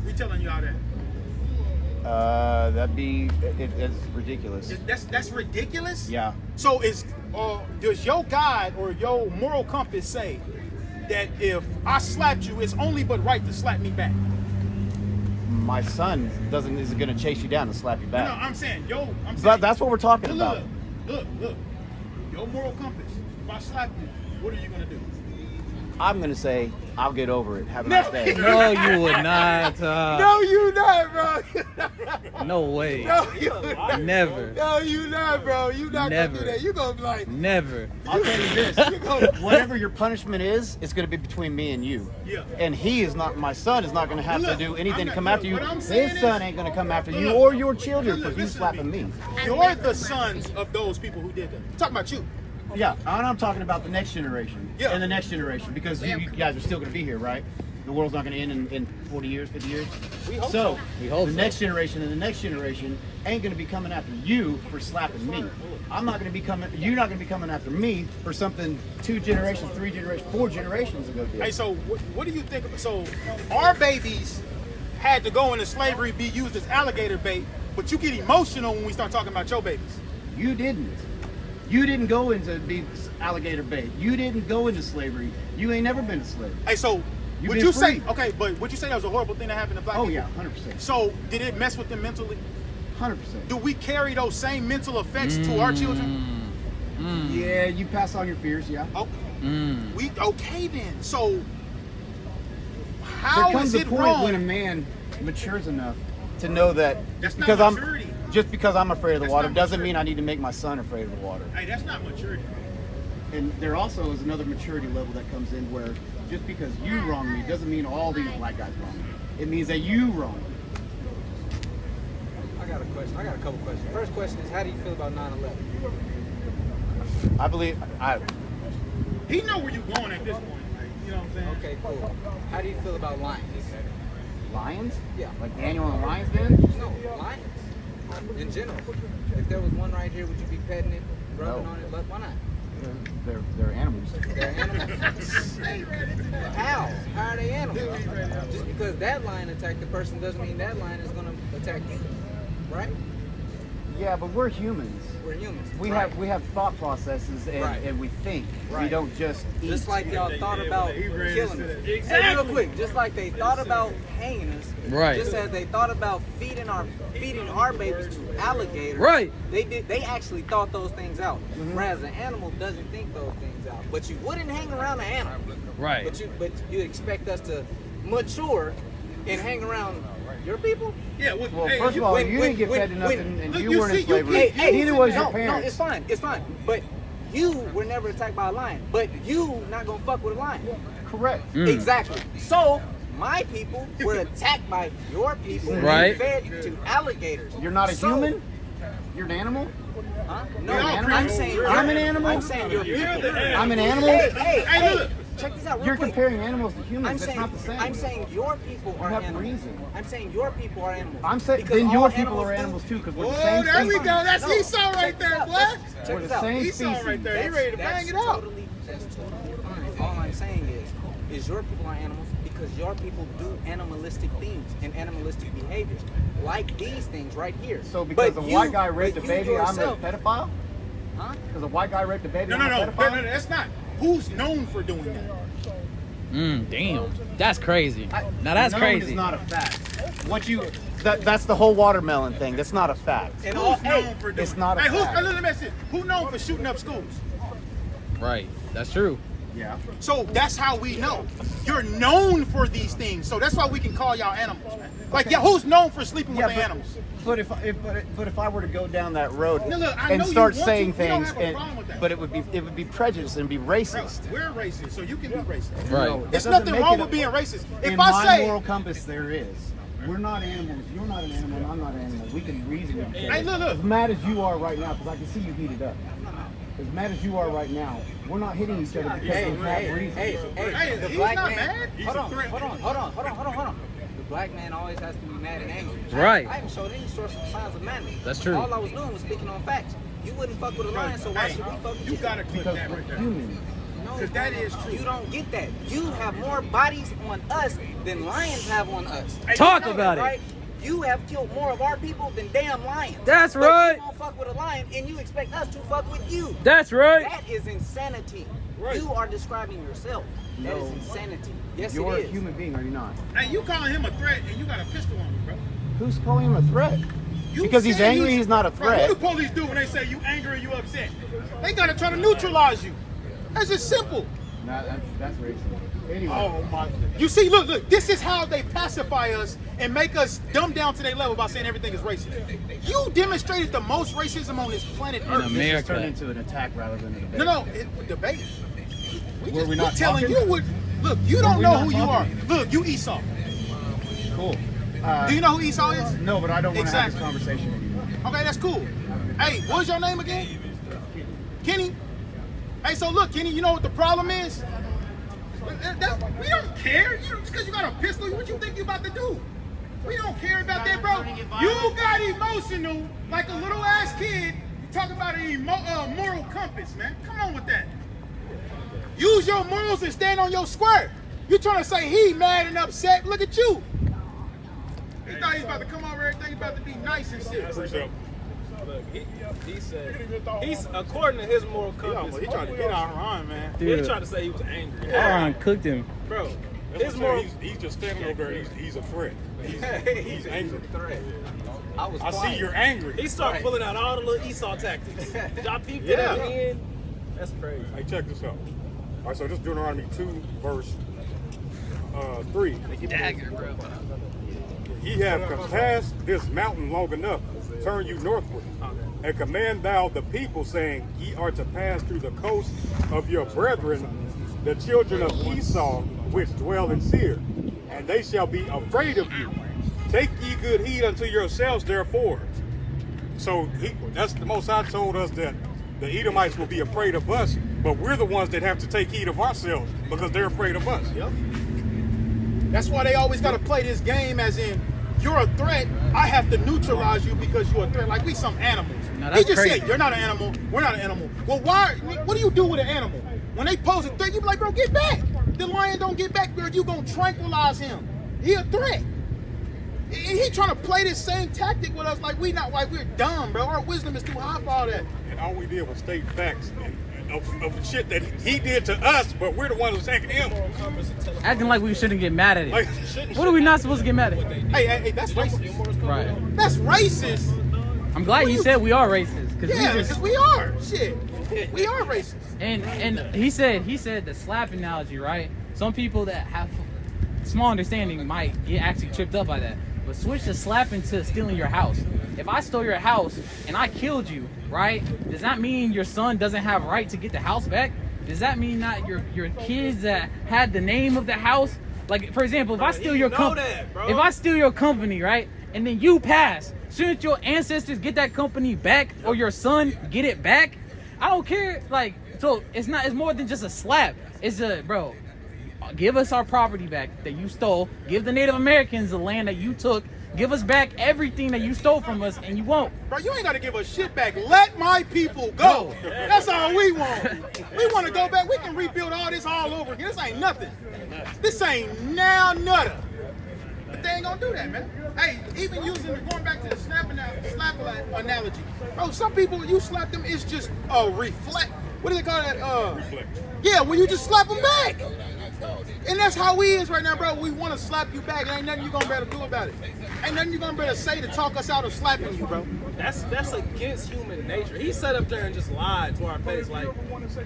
We telling y'all that. It's ridiculous. That's ridiculous? Yeah. So does your guide or your moral compass say that if I slapped you, it's only but right to slap me back? My son isn't going to chase you down and slap you No, back. I'm saying, But that's what we're talking about. Look. Your moral compass. If I slap you, what are you gonna do? I'm gonna say I'll get over it. Have a nice day. No, you would not. No, you not, bro. No way. No, you not. Never. No, you not, bro. You not Never. gonna do that. You gonna be like, Never. I'll tell you this: whatever your punishment is, it's gonna be between me and you. Yeah. And he is not. My son is not gonna have Look, to do anything I'm to not- come look, after you. what I'm saying His son is- ain't gonna come after you Look, or your children look, for you listen to slapping me. You're the sons of those people who did that. I'm talking about you. Yeah, and I'm talking about the next generation. Yeah. And the next generation, because you guys are still going to be here, right? The world's not going to end in 40 years, 50 years. We hope so. We hope the so. next generation and the next generation ain't going to be coming after you for slapping me. I'm not going to be coming. You're not going to be coming after me for something 2 generations, 3 generations, 4 generations ago did. Hey, so what do you think? So our babies had to go into slavery, be used as alligator bait, but you get emotional when we start talking about your babies. You didn't. You didn't go into be alligator bait. You didn't go into slavery. You ain't never been to slavery. Hey, so You've would been you say, free. okay, but would you say that was a horrible thing that happened to black Oh people? yeah, 100%. So did it mess with them mentally? 100%. Do we carry those same mental effects to our children? Yeah, you pass on your fears. Yeah. Okay. Mm. We okay then. So There how comes is a it point wrong? when a man matures enough to know that That's not because maturity. just because I'm afraid of the That's water not doesn't maturity. mean I need to make my son afraid of the water. Hey, that's not maturity. And there also is another maturity level that comes in where just because you wrong me doesn't mean all these black guys wrong me. It means that you wrong me. I got a question. I got a couple questions. First question is, how do you feel about 9/11? I believe He know where you're going at this point. Like, you know what I'm saying? Okay, cool. How do you feel about lions? lions? Yeah. Like the annual lions den? No, lions. In general. If there was one right here, would you be petting it, rubbing No. on it? Look, why not? They're animals. They're animals. How? How are they animals? Just because that lion attacked the person doesn't mean that lion is going to attack you, right? Yeah, but we're humans. We're humans. We right. have thought processes and, Right. and we think. We Right. don't just eat. Just like y'all thought about killing us. Hey, real quick, just like they thought about hanging us, Right. just as they thought about feeding our babies to alligators, Right. They actually thought those things out. Whereas an animal doesn't think those things out. But you wouldn't hang around an animal. Right. But you expect us to mature and hang around your people? Yeah. Well, first of all, you didn't get fed enough and look, you you weren't see, in slavery. Hey, Neither was no, your parents. No, it's fine. But you were never attacked by a lion. But you not gonna fuck with a lion. Correct. Mm. Exactly. So my people were attacked by your people Right. and fed to alligators. You're not a So- human? You're an animal? Huh? No, You're an animal? I'm saying I'm an animal? I'm saying your people. I'm an animal? Hey, look. check this out real You're quick. comparing animals to humans. I'm That's saying, not the same. I'm saying your people are have animals. reason. I'm saying your people are animals. I'm saying Because then all your people are do- animals too, because we're the Oh, same there we species. go. That's No, Esau right check this there, out. boy. Check We're this the out. same Esau right species. there. He ready to bang it out. That's totally fine. All I'm saying is your people are animals because your people do animalistic things and animalistic behaviors, like these things right here. So because But a you- white guy raped a but you baby, yourself- I'm a pedophile? Huh? Because a white guy raped a baby, No, I'm a no, pedophile? that's not. Who's known for doing that? Damn. That's crazy. Now that's Known crazy. is not a fact. That's the whole watermelon thing. That's not a fact. And all, Who's known for doing it's not a Hey, fact. let me ask you. Who known for shooting up schools? Right. That's true. Yeah. So that's how we know. You're known for these things. So that's why we can call y'all animals, man. Like, yeah, who's known for sleeping with the animals? But if I were to go down that road No, look, I and know you start want saying to. We don't things, have a problem with that. but it would be prejudice and be Bro, racist. we're racist, so you can be racist. Right. No, that There's doesn't nothing make wrong it with being racist. In If my I say, moral compass, there is. We're not animals. You're not an animal. And I'm not an animal. We can reason with each other. Hey, look. As mad as you are right now, because I can see you heated up. As mad as you are right now, we're not hitting each other because Hey, we have reason. Hey, the he's black not man. mad. He's Hold a on, threat. hold on. The black man always has to be mad and angry. Right. I haven't showed any source of signs of madness. That's true. All I was doing was speaking on facts. You wouldn't fuck with a lion, so why Hey, should we fuck with you gotta clip Because that we're right there. human. No, 'Cause that is true. You don't get that. You have more bodies on us than lions have on us. Talk You know about that, it. right? You have killed more of our people than damn lions. That's But right. You don't fuck with a lion, and you expect us to fuck with you. That's right. That is insanity. Right. You are describing yourself. That is No. insanity. Yes, You're it a is. human being, are you not? Hey, you calling him a threat and you got a pistol on him, bro. Who's calling him a threat? You Because he's said angry, he's not a Bro, threat. what do police do when they say you angry or you upset? They gotta try to neutralize you. That's just simple. Nah, that's racist. Anyway. Oh my! You see, look. This is how they pacify us and make us dumb down to their level by saying everything is racist. You demonstrated the most racism on this planet Earth. America. This turned into an attack rather than a debate. No, debate. Were we not telling talking? you what? Look, you don't we know not who you are. talking? Look, you Esau. Cool. Do you know who Esau is? No, but I don't want to have this Exactly. conversation anymore. Okay, that's cool. Hey, what's your name again? Kenny. Hey, so look, Kenny, you know what the problem is? We don't care. Just because you got a pistol, what you think you about to do? We don't care about that, bro. You got emotional like a little ass kid. You talking about a moral compass, man. Come on with that. Use your morals and stand on your square. You trying to say he mad and upset? Look at you. He thought he was about to come over here and think he about to be nice and shit. Appreciate Look, he said he's according to his moral compass. He tried to get out Ron, man. Dude. He tried to say he was angry. Aaron cooked him. Bro, That's his what I'm moral. saying. He's just standing over there. He's a threat. He's angry. Threat. I was I quiet. see you're angry. He started Right. pulling out all the little Esau tactics. Y'all peeped Yeah. at the end. That's crazy. Hey, check this out. All right, so this is Deuteronomy 2, verse 3. Dagger, bro. Ye have compassed this mountain long enough. Turn you northward. And command thou the people, saying, Ye are to pass through the coast of your brethren, the children of Esau, which dwell in Seir, and they shall be afraid of you. Take ye good heed unto yourselves, therefore. So that's the Most High told us that the Edomites will be afraid of us, but we're the ones that have to take heed of ourselves because they're afraid of us. Yep. That's why they always got to play this game as in, you're a threat, I have to neutralize you because you're a threat. Like we some animals. No, He that's just crazy. said, you're not an animal, we're not an animal. Well, why? What do you do with an animal? When they pose a threat, you be like, bro, get back. The lion don't get back, bro. You gonna tranquilize him. He a threat. He trying to play this same tactic with us like we're dumb, bro. Our wisdom is too high for all that. And all we did was state facts of shit that he did to us, but we're the ones attacking him. Acting like we shouldn't get mad at it. Like, What are we not supposed to get mad at? Hey, that's racist. Right. That's racist. I'm glad you said we are racist. Cause Yeah, we because just, we are. Shit. We are racist. and he said the slap analogy, right? Some people that have small understanding might get actually tripped up by that. But switch the slapping to stealing your house. If I stole your house and I killed you, right? Does that mean your son doesn't have right to get the house back? Does that mean that your kids that had the name of the house, like for example, if I steal your company, if I steal your company, right, and then you pass, shouldn't your ancestors get that company back or your son get it back? I don't care. Like, so it's more than just a slap. It's a, bro, give us our property back that you stole. Give the Native Americans the land that you took. Give us back everything that you stole from us, and you won't. Bro, you ain't got to give us shit back. Let my people go. That's all we want. We want to go back. We can rebuild all this all over again. This ain't nothing. This ain't now nutter. But they ain't gonna do that, man. Hey, even going back to the slap analogy. Bro, some people, when you slap them, it's just a reflect. What do they call that? reflect. Yeah, when you just slap them back. And that's how we is right now, bro. We want to slap you back. Ain't nothing you gonna better do about it. Ain't nothing you gonna better say to talk us out of slapping you, bro. That's against human nature. He sat up there and just lied to our face. Like,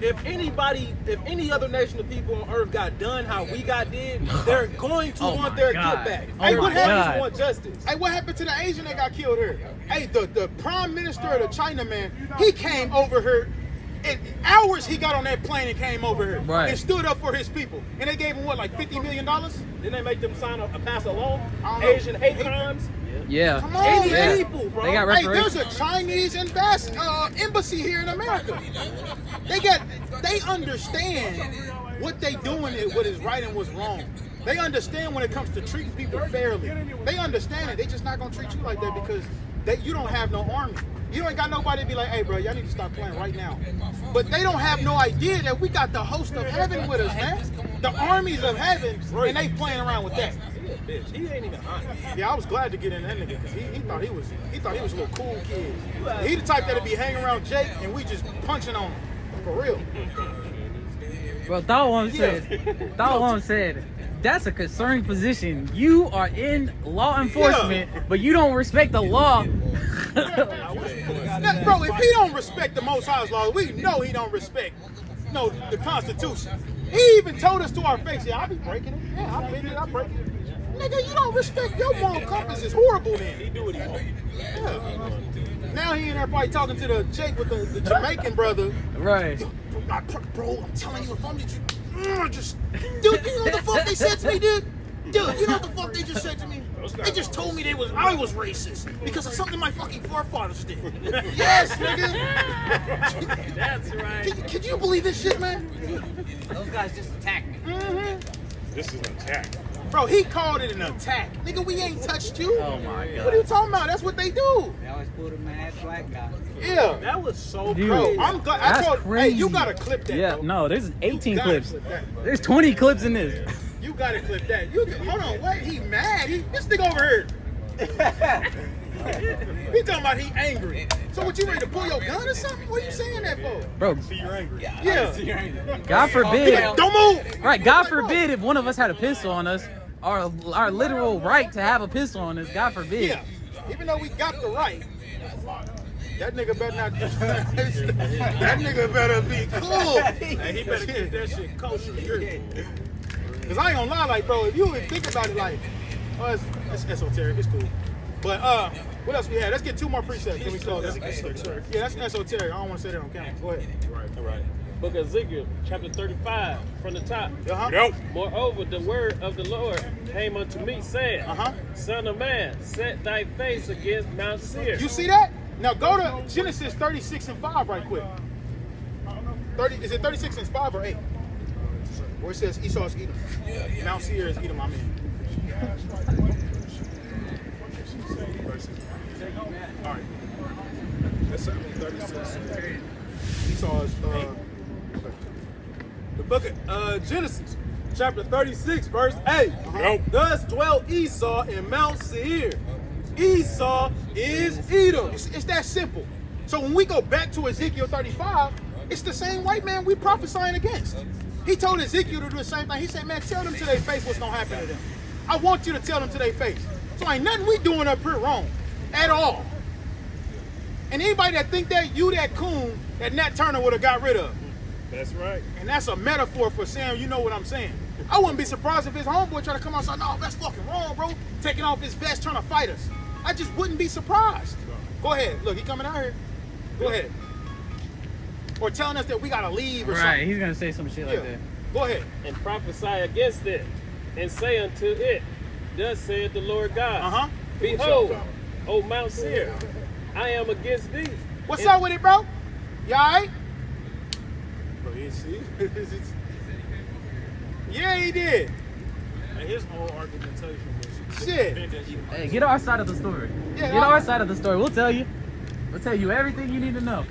if any other nation of people on earth got done how we got did, they're going to Oh want my their God. get back. Oh They're my going God. to want justice. Hey, what happened to the Asian that got killed here? Hey, the prime minister of the China, man, he came over here. In hours he got on that plane and came over here Right. and stood up for his people. And they gave him what, like $50 million? Didn't they make them pass a law? I don't know. Asian hate crimes? Yeah. Come on, Yeah. man. People, bro. They got Hey, there's reparations. a Chinese embassy here in America. They understand what they doing is what is right and what's wrong. They understand when it comes to treating people fairly. They understand it. They just not gonna treat you like that because you don't have no army. You ain't got nobody to be like, hey, bro, y'all need to stop playing right now. But they don't have no idea that we got the host of heaven with us, man. The armies of heaven, and they playing around with that. He a bitch. He ain't even honest. Yeah, I was glad to get in that nigga because he thought he was a little cool kid. He the type that'd be hanging around Jake and we just punching on him. For real. Bro, Thought one said, that's a concerning position. You are in law enforcement, but you don't respect the law. Now, bro, if he don't respect the Most High's laws, we know he don't respect the Constitution. He even told us to our face, yeah, I be breaking it. Yeah, I been it, I break it. Nigga, you don't respect your moral compass is horrible then. He do what he want. Yeah. Now he and everybody talking to the chick with the Jamaican brother. Right. Bro, I'm telling you, if I'm just dude, you know what the fuck they said to me, dude? Dude, you know what the fuck they just said to me? They just told me I was racist because of something my fucking forefathers did. Yes, nigga. That's right. Could you believe this shit, man? Those guys just attacked me. This is an attack. Bro, he called it an attack. Nigga, we ain't touched you. Oh my God. What are you talking about? That's what they do. They always pull the mad black guy. Yeah. That was so Dude, Bro, crazy. I'm glad. That's I told, crazy. hey, you gotta clip that. Yeah, bro. no, there's 18 gotta clips. clip that. There's 20 clips in this. You gotta clip that. Hold on, what? He mad? This nigga over here. He talking about he angry. So what, you ready to pull your gun or something? What are you saying that for? Bro, See, you're angry. Yeah. God forbid. Don't move. Right, God forbid if one of us had a pistol on us, our literal right to have a pistol on us, God forbid. Yeah. Even though we got the right, that nigga better not. That nigga better be cool. Hey, he better keep that shit kosher. Cause I ain't gonna lie, like, bro, if you even think about it, like, oh, it's esoteric, it's cool. But what else we had? Let's get 2 more precepts. Then we close. Yeah, that's esoteric. I don't want to say that on camera. Go ahead. All right. Book of Ezekiel, chapter 35, from the top. Nope. Moreover, the word of the Lord came unto me, saying, Son of man, set thy face against Mount Seir. You see that? Now go to Genesis 36 and 5 right quick. 30, is it 36 and 5 or 8? Where it says Esau is Edom. Mount Seir is Edom, I mean. All right. That's 36. Esau is, The book of Genesis, chapter 36, verse 8. Nope. Thus dwelt Esau in Mount Seir. Esau is Edom. it's that simple. So when we go back to Ezekiel 35, it's the same white man we prophesying against. He told Ezekiel to do the same thing. He said, man, tell them to their face what's going to happen to them. I want you to tell them to their face. So ain't nothing we doing up here wrong at all. And anybody that think that you that coon that Nat Turner would have got rid of. That's right. And that's a metaphor for saying, you know what I'm saying. I wouldn't be surprised if his homeboy trying to come out and say, no, that's fucking wrong, bro. Taking off his vest, trying to fight us. I just wouldn't be surprised. Go ahead. Look, he coming out here. Go ahead. Or telling us that we got to leave or Right, something. he's going to say some shit like that. Go ahead. And prophesy against it, and say unto it, Thus saith the Lord God, Behold, O Mount Seir, I am against thee. What's up with it, bro? You all right? Bro, you see? Yeah, he did. And his whole argumentation was Shit. Hey, get our side of the story. Yeah, Get our side of the story. We'll tell you. We'll tell you everything you need to know.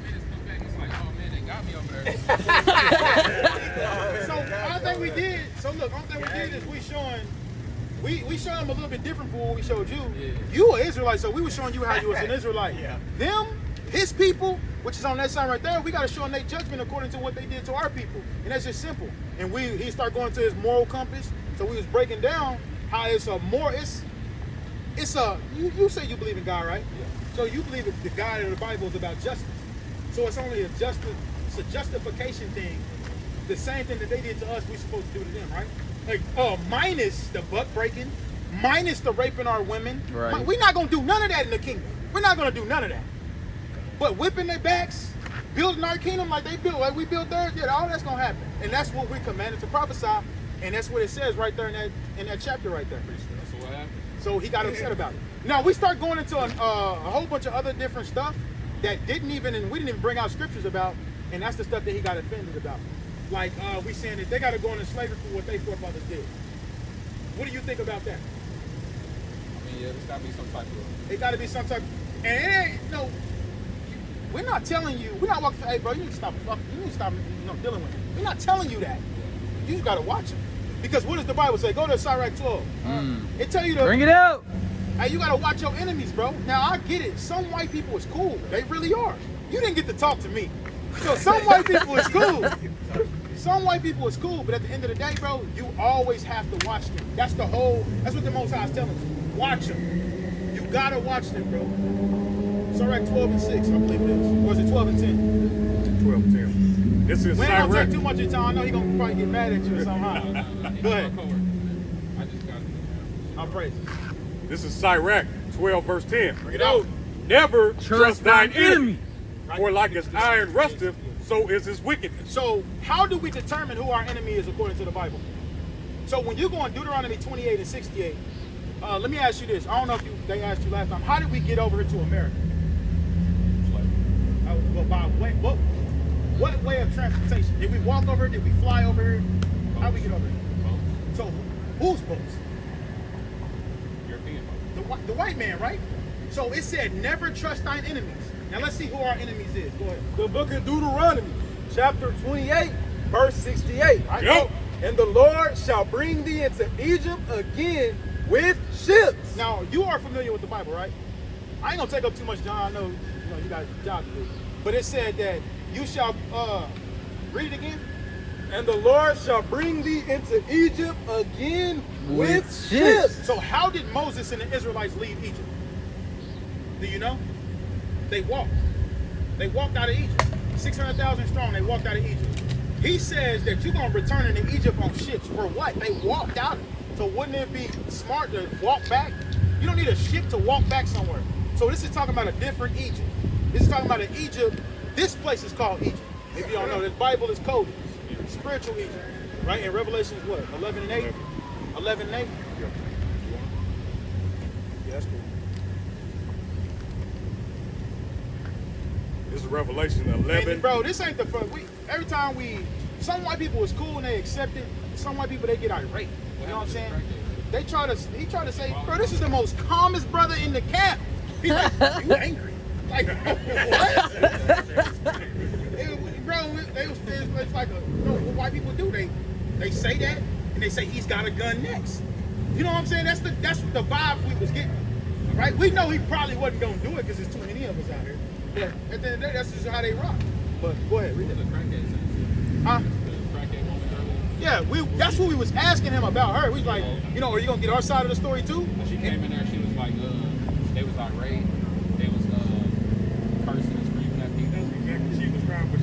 So only thing we did, is we showing them a little bit different from what we showed you. You an Israelite, so we were showing you how you was an Israelite. Them, his people, which is on that side right there, we got to show them their judgment according to what they did to our people. And that's just simple. And he started going to his moral compass. So we was breaking down how it's a more, you say you believe in God, right? So you believe that the God of the Bible is about justice. So it's only it's a justification thing. The same thing that they did to us, we're supposed to do to them, right? Like, minus the buck breaking, minus the raping our women. Right. We're not gonna do none of that in the kingdom. We're not gonna do none of that. But whipping their backs, building our kingdom like they built, like we built theirs, yeah, all that's gonna happen. And that's what we're commanded to prophesy. And that's what it says right there in that chapter right there. That's what happened. So he got upset about it. Now we start going into a whole bunch of other different stuff that we didn't even bring out scriptures about, and that's the stuff that he got offended about. Like we saying that they got to go into slavery for what their forefathers did. What do you think about that? I mean, yeah, there's got to be some type of... It got to be some type. And it ain't we're not telling you. We're not walking. Hey, bro, you need to stop fucking. You need to stop dealing with it. We're not telling you that. You just got to watch it. Because what does the Bible say? Go to Sirach 12. It tell you to Bring it out. Hey, you gotta watch your enemies, bro. Now I get it. Some white people is cool. They really are. You didn't get to talk to me. So some white people is cool. Some white people is cool, but at the end of the day, bro, you always have to watch them. That's what the Most High is telling you. Watch them. You gotta watch them, bro. Sirach 12 and 6, I believe it is. Or is it 12 and 10? 12 and 10. This is We ain't gonna Cyrus. take too much of your time. I know he gonna probably get mad at you or something. Go ahead. I'll praise it. This is Sirach 12 verse 10. Bring it out. Never trust thine enemy, Right. for like as iron rusteth, so is his wickedness. So how do we determine who our enemy is according to the Bible? So when you go on Deuteronomy 28 and 68, let me ask you this. I don't know if they asked you last time. How did we get over here to America? Well, by what way of transportation? Did we walk over here? Did we fly over here? How did we get over here? So whose boats? European. The white man, right? So it said, never trust thine enemies. Now let's see who our enemies is. Go ahead. The book of Deuteronomy, chapter 28, verse 68. Right? Yo. And the Lord shall bring thee into Egypt again with ships. Now, you are familiar with the Bible, right? I ain't gonna take up too much time. I know, you got a job to do. But it said that you shall, read it again. And the Lord shall bring thee into Egypt again with ships. So how did Moses and the Israelites leave Egypt? Do you know? They walked. They walked out of Egypt. 600,000 strong, they walked out of Egypt. He says that you're gonna return into Egypt on ships. For what? They walked out. So wouldn't it be smart to walk back? You don't need a ship to walk back somewhere. So this is talking about a different Egypt. This is talking about an Egypt. This place is called Egypt. If you don't know, the Bible is coded. Spiritual Egypt. Right? In Revelation is what? 11 and 8? 11 and 8? Yeah, that's cool. This is Revelation 11. And bro, this ain't the first. Every time some white people is cool and they accept it. Some white people, they get irate. You know what I'm saying? He tried to say, bro, this is the most calmest brother in the camp. He's like, you angry? Like, what? It's like what white people do. They say that and they say he's got a gun next. You know what I'm saying? That's the vibe we was getting. Right? We know he probably wasn't gonna do it because there's too many of us out here. But at the end of the day, that's just how they rock. But go ahead, read it. Huh? Yeah, that's what we was asking him about her. We was like, are you gonna get our side of the story too? When she came in there, she was like, they was irate. They was cursing and screaming at people. That's exactly she was trying, but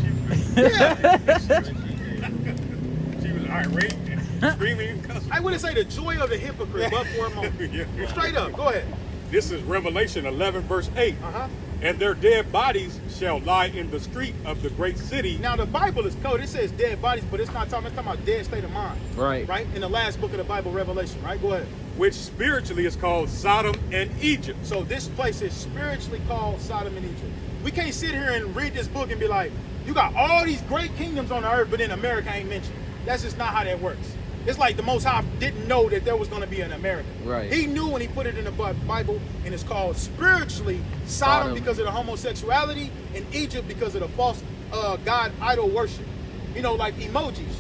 she was irate and screaming and cussing. I wouldn't say the joy of the hypocrite, but for a moment. Yeah. Straight up, go ahead. This is Revelation 11 verse 8. Uh-huh. And their dead bodies shall lie in the street of the great city. Now the Bible is coded. It says dead bodies, but it's talking about dead state of mind. Right. Right? In the last book of the Bible, Revelation, right? Go ahead. Which spiritually is called Sodom and Egypt. So this place is spiritually called Sodom and Egypt. We can't sit here and read this book and be like, you got all these great kingdoms on the earth, but then America ain't mentioned. That's just not how that works. It's like the Most High didn't know that there was going to be an America. Right. He knew when he put it in the Bible, and it's called spiritually Sodom because of the homosexuality, and Egypt because of the false god idol worship. Like emojis.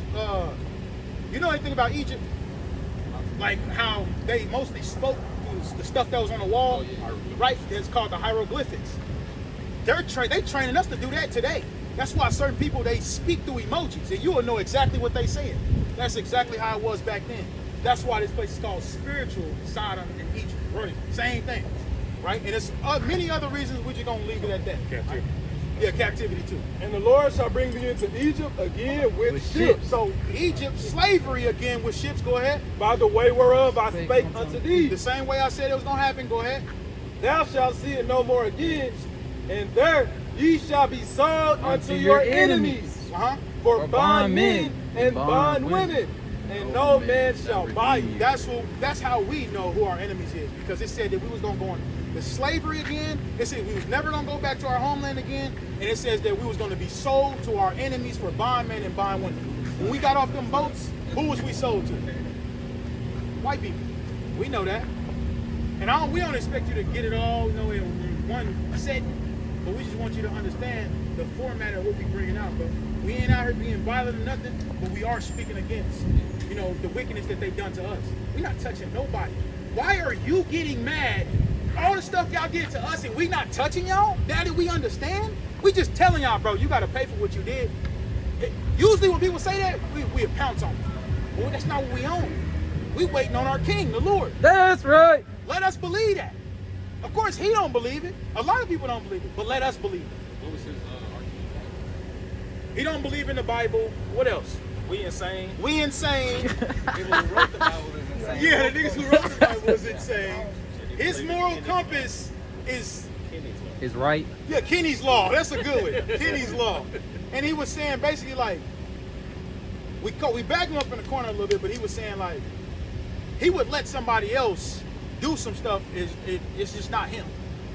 You know anything about Egypt? Like how they mostly spoke the stuff that was on the wall, right? It's called the hieroglyphics. They training us to do that today. That's why certain people, they speak through emojis, and you will know exactly what they saying. That's exactly how it was back then. That's why this place is called spiritual Sodom and Egypt. Right. Same thing, right? And it's many other reasons we're just gonna leave it at that. Captivity. Yeah, captivity too. And the Lord shall bring thee into Egypt again with ships. So Egypt, slavery again with ships. Go ahead. By the way whereof I spake unto thee. The same way I said it was gonna happen. Go ahead. Thou shalt see it no more again, and there ye shall be sold unto your enemies. For bondmen and bondwomen, and no man shall buy you. That's how we know who our enemies is, because it said that we was gonna go into slavery again. It said we was never gonna go back to our homeland again, and it says that we was gonna be sold to our enemies for bondmen and bondwomen. When we got off them boats, who was we sold to? White people. We know that, and we don't expect you to get it all, in one set. But we just want you to understand the format of what we bringing out. But we ain't out here being violent or nothing, but we are speaking against, the wickedness that they've done to us. We're not touching nobody. Why are you getting mad? All the stuff y'all did to us and we not touching y'all? Daddy, we understand? We just telling y'all, bro, you got to pay for what you did. Usually when people say that, we pounce on them. Well, that's not what we own. We waiting on our king, the Lord. That's right. Let us believe that. Of course, he don't believe it. A lot of people don't believe it, but let us believe it. What was his argument? He don't believe in the Bible. What else? We insane. We insane. People who wrote the Bible is insane. Yeah, the niggas who wrote the Bible is insane. His moral compass is Is right. yeah, Kenny's Law. That's a good one. Kenny's Law. And he was saying basically like we backed him up in the corner a little bit, but he was saying like he would let somebody else do some stuff. It's just not him.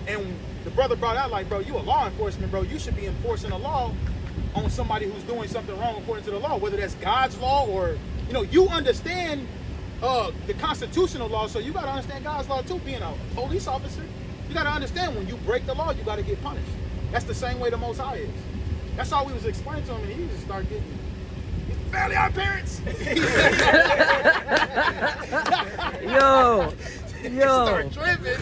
And the brother brought out like, bro, you a law enforcement, bro. You should be enforcing the law on somebody who's doing something wrong according to the law, whether that's God's law or you understand the constitutional law, so you gotta understand God's law too. Being a police officer, you gotta understand when you break the law, you gotta get punished. That's the same way the Most High is. That's all we was explaining to him, and he just started getting fairly our parents. Yo. Start tripping.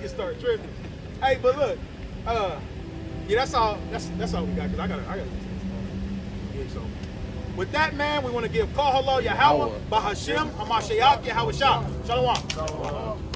You start tripping. Hey, but look, yeah, that's all we got. Cause I gotta. Yeah, so with that, man, we want to give Kahalo Yahweh, Bahashem, Hamashiach, Yahweh Shah. Shalom.